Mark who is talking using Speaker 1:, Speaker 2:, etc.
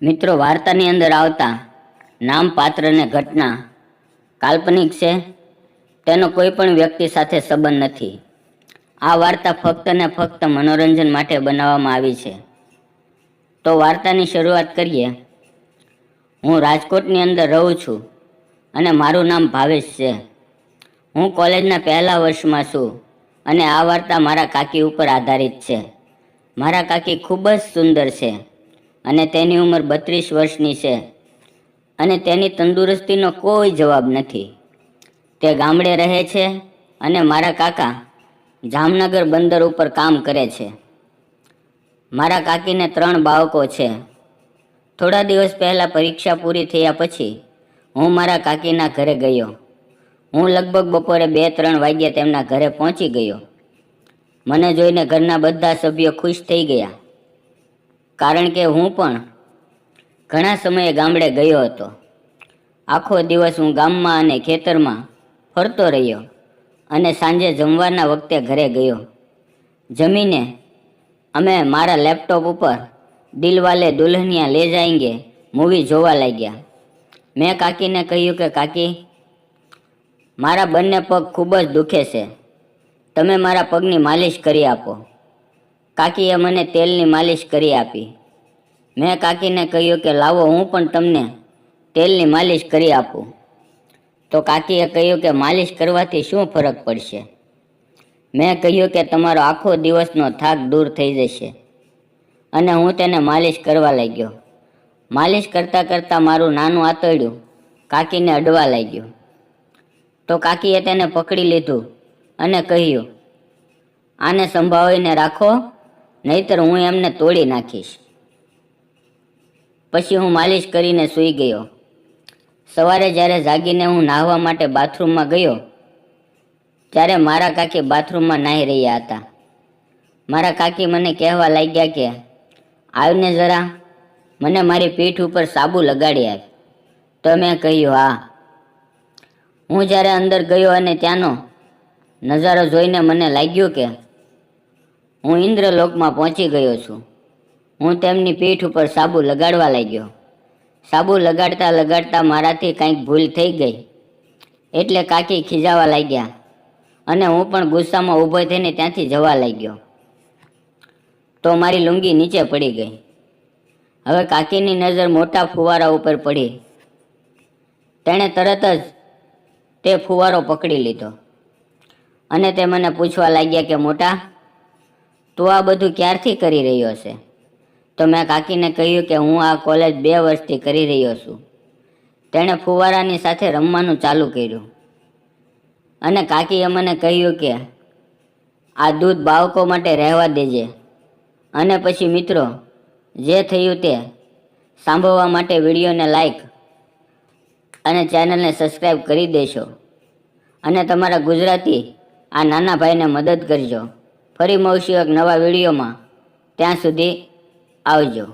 Speaker 1: મિત્રો, વાર્તાની અંદર આવતા નામ, પાત્ર અને ઘટના કાલ્પનિક છે. તેનો કોઈ પણ વ્યક્તિ સાથે સંબંધ નથી. આ વાર્તા ફક્ત ને ફક્ત મનોરંજન માટે બનાવવામાં આવી છે. તો વાર્તાની શરૂઆત કરીએ. હું રાજકોટની અંદર રહું છું અને મારું નામ ભાવેશ છે. હું કોલેજના પહેલા વર્ષમાં છું અને આ વાર્તા મારા કાકી ઉપર આધારિત છે. મારા કાકી ખૂબ જ સુંદર છે અને તેની ઉંમર 32 વર્ષની છે અને તેની તંદુરસ્તીનો કોઈ જવાબ નથી. તે ગામડે રહે છે અને મારા કાકા જામનગર બંદર ઉપર કામ કરે છે. મારા કાકીને 3 બાળકો છે. થોડા દિવસ પહેલાં પરીક્ષા પૂરી થયા પછી હું મારા કાકીના ઘરે ગયો. હું લગભગ બપોરે 2-3 વાગ્યે તેમના ઘરે પહોંચી ગયો. મને જોઈને ઘરના બધા સભ્યો ખુશ થઈ ગયા, કારણ કે હું પણ ઘણા સમયે ગામડે ગયો હતો. આખો દિવસ હું ગામમાં અને ખેતરમાં ફરતો રહ્યો અને સાંજે જમવાના વખતે ઘરે ગયો. જમીને અમે મારા લેપટોપ ઉપર દિલવાલે દુલ્હનિયા લે જાયેંગે મૂવી જોવા લાગ્યા. મેં કાકીને કહ્યું કે કાકી, મારા બંને પગ ખૂબ જ દુખે છે. તમે મારા પગની માલિશ કરી આપો. કાકીએ મને તેલની માલિશ કરી આપી. મેં કાકીને કહ્યું કે લાવો હું પણ તમને તેલની માલિશ કરી આપું. તો કાકીએ કહ્યું કે માલિશ કરવાથી શું ફરક પડશે? મેં કહ્યું કે તમારો આખો દિવસનો થાક દૂર થઈ જશે. અને હું તેને માલિશ કરવા લાગ્યો. માલિશ કરતાં કરતાં મારું નાનું આંતરડું કાકીને અડવા લાગ્યું. તો કાકીએ તેને પકડી લીધું અને કહ્યું, આને સંભાળીને રાખો, નહીતર હું એમને તોડી નાખીશ. પછી હું માલિશ કરીને સૂઈ ગયો. સવારે જ્યારે જાગીને હું નાહવા માટે બાથરૂમમાં ગયો ત્યારે મારા કાકી બાથરૂમમાં નાહી રહ્યા હતા. મારા કાકી મને કહેવા લાગ્યા કે આવને જરા, મને મારી પીઠ ઉપર સાબુ લગાડી આવ. તો મેં કહ્યું હા. હું જ્યારે અંદર ગયો અને ત્યાંનો નજારો જોઈને મને લાગ્યું કે હું ઇન્દ્રલોકમાં પહોંચી ગયો છું. હું તેમની પીઠ ઉપર સાબુ લગાડવા લાગ્યો. સાબુ લગાડતા લગાડતા મારાથી કંઈક ભૂલ થઈ ગઈ એટલે કાકી ખીજાવા લાગ્યા અને હું પણ ગુસ્સામાં ઊભો થઈને ત્યાંથી જવા લાગ્યો. તો મારી લુંગી નીચે પડી ગઈ. હવે કાકીની નજર મોટા ફુવારા ઉપર પડી. તેણે તરત જ તે ફુવારો પકડી લીધો અને તે મને પૂછવા લાગ્યા કે મોટા, તું આ બધું ક્યારથી કરી રહ્યો છે? તો મેં કાકીને કહ્યું કે હું આ કોલેજ 2 વર્ષથી કરી રહ્યો છું. તેણે ફુવારાની સાથે રમવાનું ચાલુ કર્યું અને કાકીએ મને કહ્યું કે આ દૂધ બાળકો માટે રહેવા દેજે. અને પછી મિત્રો, જે થયું તે સાંભળવા માટે વિડીયોને લાઈક અને ચેનલને સબસ્ક્રાઈબ કરી દેશો અને તમારા ગુજરાતી આ નાના ભાઈને મદદ કરજો. ફરી મળશું એક નવા વિડીયોમાં. ત્યાં સુધી આવજો.